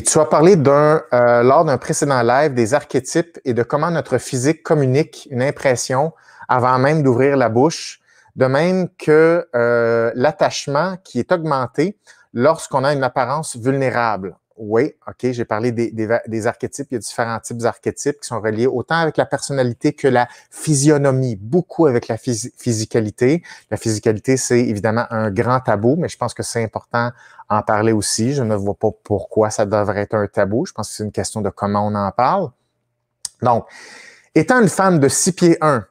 Tu as parlé lors d'un précédent live des archétypes et de comment notre physique communique une impression avant même d'ouvrir la bouche, de même que l'attachement qui est augmenté lorsqu'on a une apparence vulnérable. Oui, OK, j'ai parlé des archétypes. Il y a différents types d'archétypes qui sont reliés autant avec la personnalité que la physionomie, beaucoup avec la physicalité. La physicalité, c'est évidemment un grand tabou, mais je pense que c'est important en parler aussi. Je ne vois pas pourquoi ça devrait être un tabou. Je pense que c'est une question de comment on en parle. Donc, étant une femme de 6 pieds 1,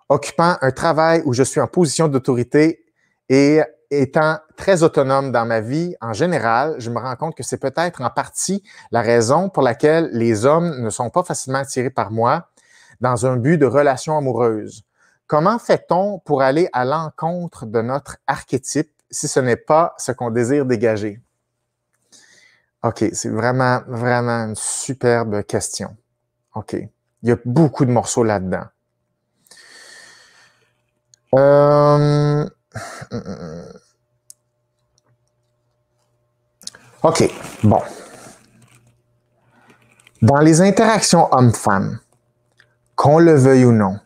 occupant un travail où je suis en position d'autorité et étant très autonome dans ma vie en général, je me rends compte que c'est peut-être en partie la raison pour laquelle les hommes ne sont pas facilement attirés par moi dans un but de relation amoureuse. Comment fait-on pour aller à l'encontre de notre archétype si ce n'est pas ce qu'on désire dégager? OK, c'est vraiment, vraiment une superbe question. OK, il y a beaucoup de morceaux là-dedans. OK, bon. Dans les interactions hommes-femmes, qu'on le veuille ou non,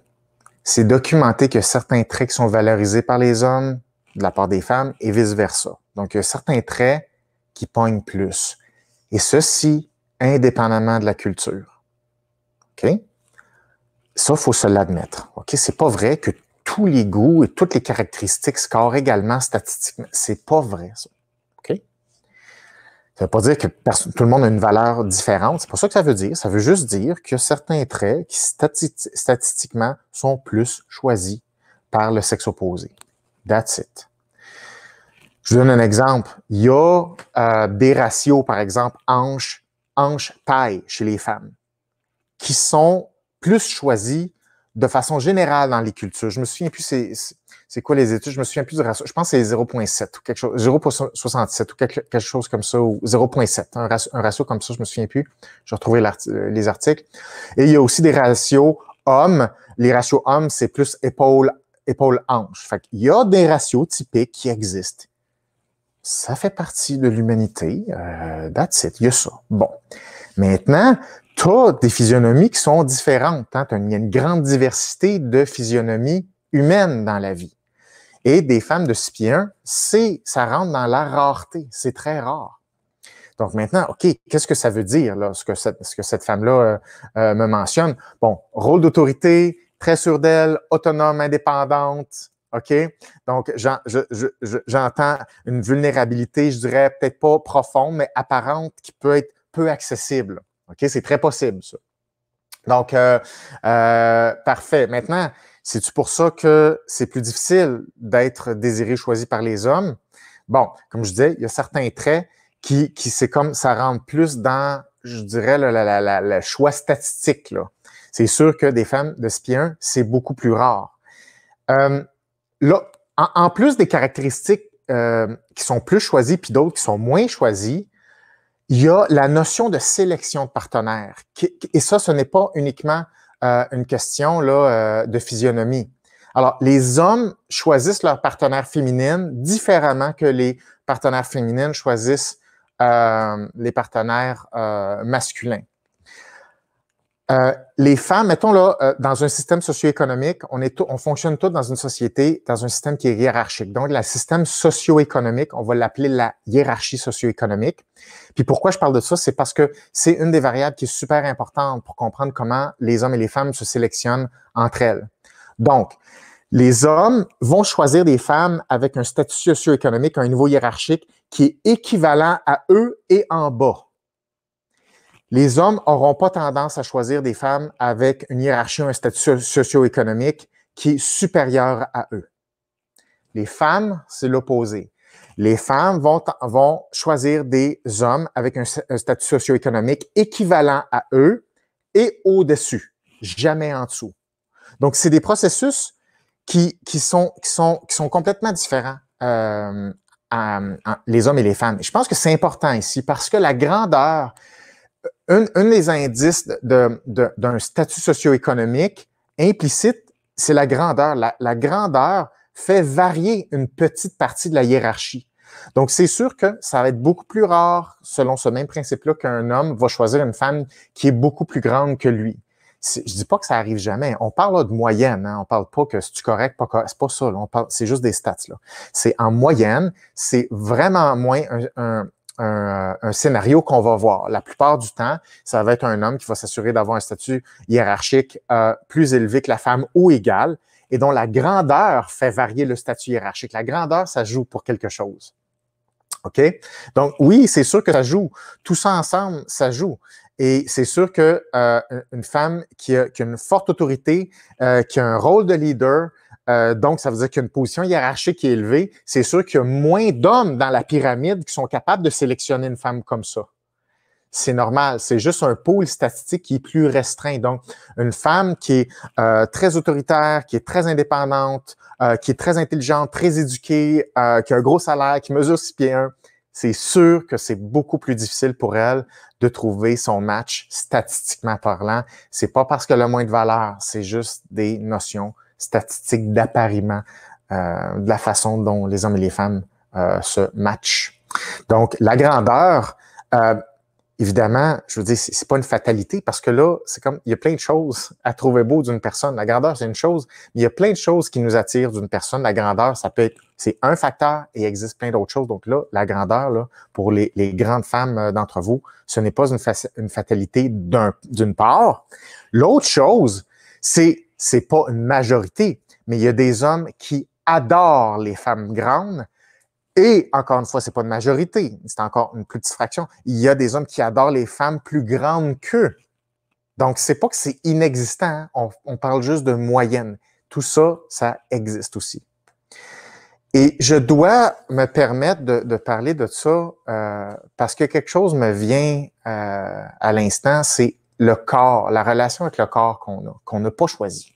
c'est documenté que certains traits qui sont valorisés par les hommes de la part des femmes et vice-versa. Donc, il y a certains traits qui pognent plus. Et ceci, indépendamment de la culture. OK? Ça, il faut se l'admettre. OK? C'est pas vrai que tous les goûts et toutes les caractéristiques scorent également statistiquement. C'est pas vrai, ça. OK? Ça veut pas dire que tout le monde a une valeur différente. C'est pas ça que ça veut dire. Ça veut juste dire que certains traits qui statistiquement sont plus choisis par le sexe opposé. That's it. Je vous donne un exemple. Il y a des ratios, par exemple, hanche-taille chez les femmes, qui sont plus choisis de façon générale dans les cultures. Je me souviens plus c'est quoi les études, je me souviens plus du ratio. Je pense que c'est 0,7 ou quelque chose, 0,67 ou quelque chose comme ça, ou 0,7. Un ratio comme ça, je me souviens plus. Je vais retrouver les articles. Et il y a aussi des ratios hommes. Les ratios hommes, c'est plus épaule-hanche. Fait qu'il y a des ratios typiques qui existent. Ça fait partie de l'humanité. That's it. Il y a ça. Bon. Maintenant, tu as des physionomies qui sont différentes. Hein? Il y a une grande diversité de physionomies humaines dans la vie. Et des femmes de 6 pieds 1, ça rentre dans la rareté. C'est très rare. Donc maintenant, OK, qu'est-ce que ça veut dire, là, ce que cette femme-là me mentionne? Bon, rôle d'autorité, très sûre d'elle, autonome, indépendante. OK? Donc, j'entends une vulnérabilité, je dirais peut-être pas profonde, mais apparente, qui peut être peu accessible. OK? C'est très possible, ça. Donc, parfait. Maintenant, c'est-tu pour ça que c'est plus difficile d'être désiré, choisi par les hommes? Bon, comme je disais, il y a certains traits qui c'est comme ça rentre plus dans, je dirais, le choix statistique, là. C'est sûr que des femmes de 6 pieds 1, c'est beaucoup plus rare. Là, en plus des caractéristiques qui sont plus choisies puis d'autres qui sont moins choisies, il y a la notion de sélection de partenaires. Et ça, ce n'est pas uniquement une question là, de physionomie. Alors, les hommes choisissent leur partenaire féminine différemment que les partenaires féminines choisissent les partenaires masculins. Les femmes, mettons là, dans un système socio-économique, on fonctionne tous dans une société, dans un système qui est hiérarchique. Donc, le système socio-économique, on va l'appeler la hiérarchie socio-économique. Puis pourquoi je parle de ça? C'est parce que c'est une des variables qui est super importante pour comprendre comment les hommes et les femmes se sélectionnent entre elles. Donc, les hommes vont choisir des femmes avec un statut socio-économique, un niveau hiérarchique qui est équivalent à eux et en bas. Les hommes n'auront pas tendance à choisir des femmes avec une hiérarchie, un statut socio-économique qui est supérieur à eux. Les femmes, c'est l'opposé. Les femmes vont choisir des hommes avec un statut socio-économique équivalent à eux et au-dessus, jamais en dessous. Donc, c'est des processus qui sont complètement différents, les hommes et les femmes. Et je pense que c'est important ici parce que la grandeur, un des indices d'un statut socio-économique implicite, c'est la grandeur. La grandeur fait varier une petite partie de la hiérarchie. Donc, c'est sûr que ça va être beaucoup plus rare, selon ce même principe-là, qu'un homme va choisir une femme qui est beaucoup plus grande que lui. Je dis pas que ça arrive jamais. On parle là de moyenne. Hein? On parle pas que c'est correct, pas correct. C'est pas ça. Là. On parle, c'est juste des stats. Là. C'est en moyenne, c'est vraiment moins un scénario qu'on va voir. La plupart du temps, ça va être un homme qui va s'assurer d'avoir un statut hiérarchique plus élevé que la femme ou égal, et dont la grandeur fait varier le statut hiérarchique. La grandeur, ça joue pour quelque chose. OK? Donc, oui, c'est sûr que ça joue. Tout ça ensemble, ça joue. Et c'est sûr que une femme qui a une forte autorité, qui a un rôle de leader, donc ça veut dire qu'il y a une position hiérarchique qui est élevée, c'est sûr qu'il y a moins d'hommes dans la pyramide qui sont capables de sélectionner une femme comme ça. C'est normal, c'est juste un pôle statistique qui est plus restreint. Donc, une femme qui est très autoritaire, qui est très indépendante, qui est très intelligente, très éduquée, qui a un gros salaire, qui mesure 6 pieds 1, c'est sûr que c'est beaucoup plus difficile pour elle de trouver son match statistiquement parlant. C'est pas parce qu'elle a moins de valeur, c'est juste des notions statistiques d'appariement de la façon dont les hommes et les femmes se matchent. Donc, la grandeur, évidemment, je veux dire, c'est pas une fatalité parce que là, c'est comme, il y a plein de choses à trouver beau d'une personne. La grandeur, c'est une chose, mais il y a plein de choses qui nous attirent d'une personne. La grandeur, ça peut être, c'est un facteur et il existe plein d'autres choses. Donc là, la grandeur, là, pour les grandes femmes d'entre vous, ce n'est pas une fatalité d'une part. L'autre chose, c'est pas une majorité, mais il y a des hommes qui adorent les femmes grandes. Et encore une fois, c'est pas une majorité, c'est encore une plus petite fraction. Il y a des hommes qui adorent les femmes plus grandes qu'eux. Donc, c'est pas que c'est inexistant, hein? On parle juste de moyenne. Tout ça, ça existe aussi. Et je dois me permettre de parler de ça parce que quelque chose me vient à l'instant, c'est le corps, la relation avec le corps qu'on n'a pas choisi.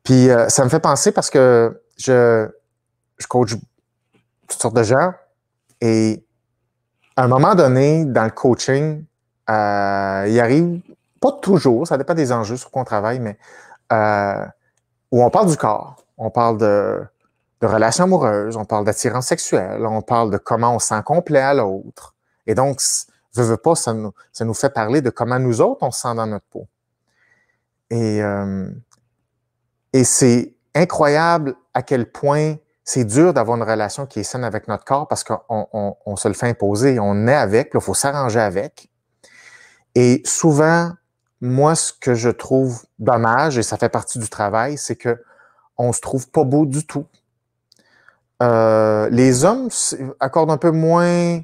Puis, ça me fait penser parce que je coach toutes sortes de gens. Et à un moment donné, dans le coaching, il arrive, pas toujours, ça dépend des enjeux sur quoi on travaille, mais où on parle du corps, on parle de relations amoureuses, on parle d'attirance sexuelle, on parle de comment on se sent complet à l'autre. Et donc, veut pas, ça nous fait parler de comment nous autres, on se sent dans notre peau. Et c'est incroyable à quel point c'est dur d'avoir une relation qui est saine avec notre corps parce qu'on se le fait imposer. On est avec, il faut s'arranger avec. Et souvent, moi, ce que je trouve dommage, et ça fait partie du travail, c'est qu'on se trouve pas beau du tout. Les hommes accordent un peu moins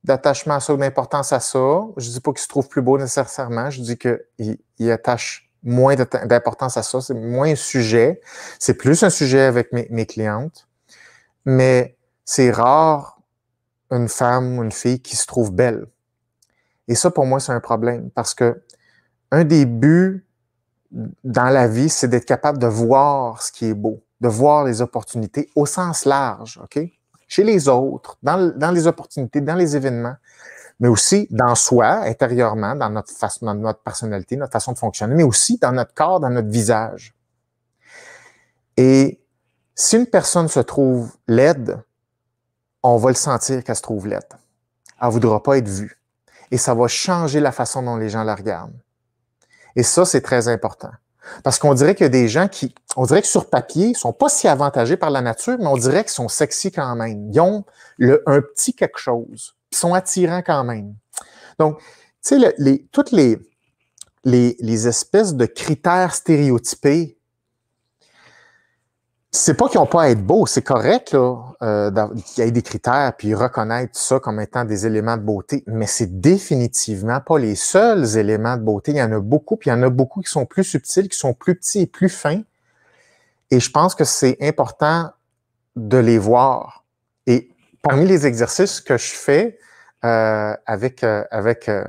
d'attachement à ça ou d'importance à ça. Je dis pas qu'ils se trouvent plus beaux nécessairement. Je dis qu'ils attachent moins d'importance à ça. C'est moins un sujet. C'est plus un sujet avec mes clientes. Mais c'est rare une femme ou une fille qui se trouve belle. Et ça, pour moi, c'est un problème parce que un des buts dans la vie, c'est d'être capable de voir ce qui est beau, de voir les opportunités au sens large, OK? Chez les autres, dans les opportunités, dans les événements, mais aussi dans soi, intérieurement, dans notre personnalité, notre façon de fonctionner, mais aussi dans notre corps, dans notre visage. Et si une personne se trouve laide, on va le sentir qu'elle se trouve laide. Elle ne voudra pas être vue. Et ça va changer la façon dont les gens la regardent. Et ça, c'est très important. Parce qu'on dirait qu'il y a des gens on dirait que sur papier, ils sont pas si avantagés par la nature, mais on dirait qu'ils sont sexy quand même. Ils ont un petit quelque chose. Ils sont attirants quand même. Donc, tu sais, toutes les espèces de critères stéréotypés, c'est pas qu'ils n'ont pas à être beaux, c'est correct là, qu'il y ait des critères puis reconnaître ça comme étant des éléments de beauté, mais c'est définitivement pas les seuls éléments de beauté. Il y en a beaucoup, puis il y en a beaucoup qui sont plus subtils, qui sont plus petits et plus fins. Et je pense que c'est important de les voir. Et parmi les exercices que je fais avec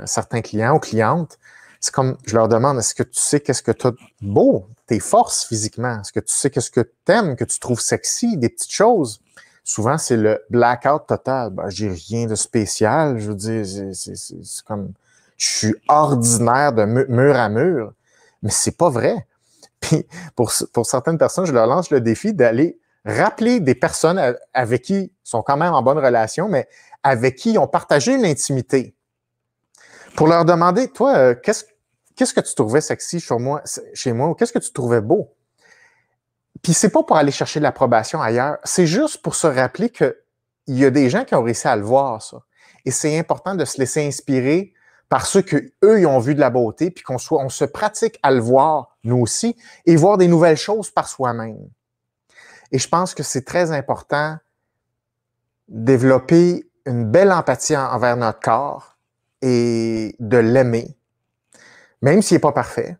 certains clients ou clientes, c'est comme je leur demande, est-ce que tu sais qu'est-ce que tu as de beau, tes forces physiquement? Est-ce que tu sais qu'est-ce que tu aimes, que tu trouves sexy, des petites choses? Souvent, c'est le blackout total. Ben, j'ai rien de spécial. Je veux dire, c'est comme, je suis ordinaire de mur à mur. Mais c'est pas vrai. Puis, pour certaines personnes, je leur lance le défi d'aller Rappeler des personnes avec qui ils sont quand même en bonne relation, mais avec qui ils ont partagé une intimité. Pour leur demander, toi, qu'est-ce que tu trouvais sexy chez moi, ou qu'est-ce que tu trouvais beau? Puis c'est pas pour aller chercher de l'approbation ailleurs, c'est juste pour se rappeler qu'il y a des gens qui ont réussi à le voir, ça. Et c'est important de se laisser inspirer par ceux qu'eux, ils ont vu de la beauté, puis on se pratique à le voir, nous aussi, et voir des nouvelles choses par soi-même. Et je pense que c'est très important de développer une belle empathie envers notre corps et de l'aimer, même s'il n'est pas parfait.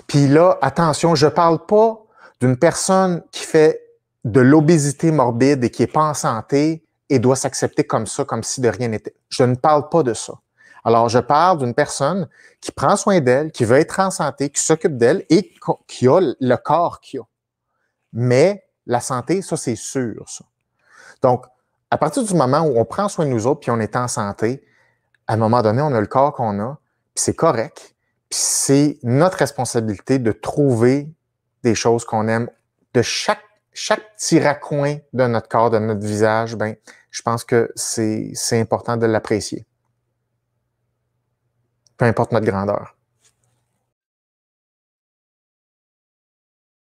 Puis là, attention, je ne parle pas d'une personne qui fait de l'obésité morbide et qui n'est pas en santé et doit s'accepter comme ça, comme si de rien n'était. Je ne parle pas de ça. Alors, je parle d'une personne qui prend soin d'elle, qui veut être en santé, qui s'occupe d'elle et qui a le corps qu'il a. Mais la santé, ça, c'est sûr, ça. Donc, à partir du moment où on prend soin de nous autres puis on est en santé, à un moment donné, on a le corps qu'on a, puis c'est correct. Puis c'est notre responsabilité de trouver des choses qu'on aime. De chaque petit raccoin de notre corps, de notre visage, ben, je pense que c'est important de l'apprécier. Peu importe notre grandeur.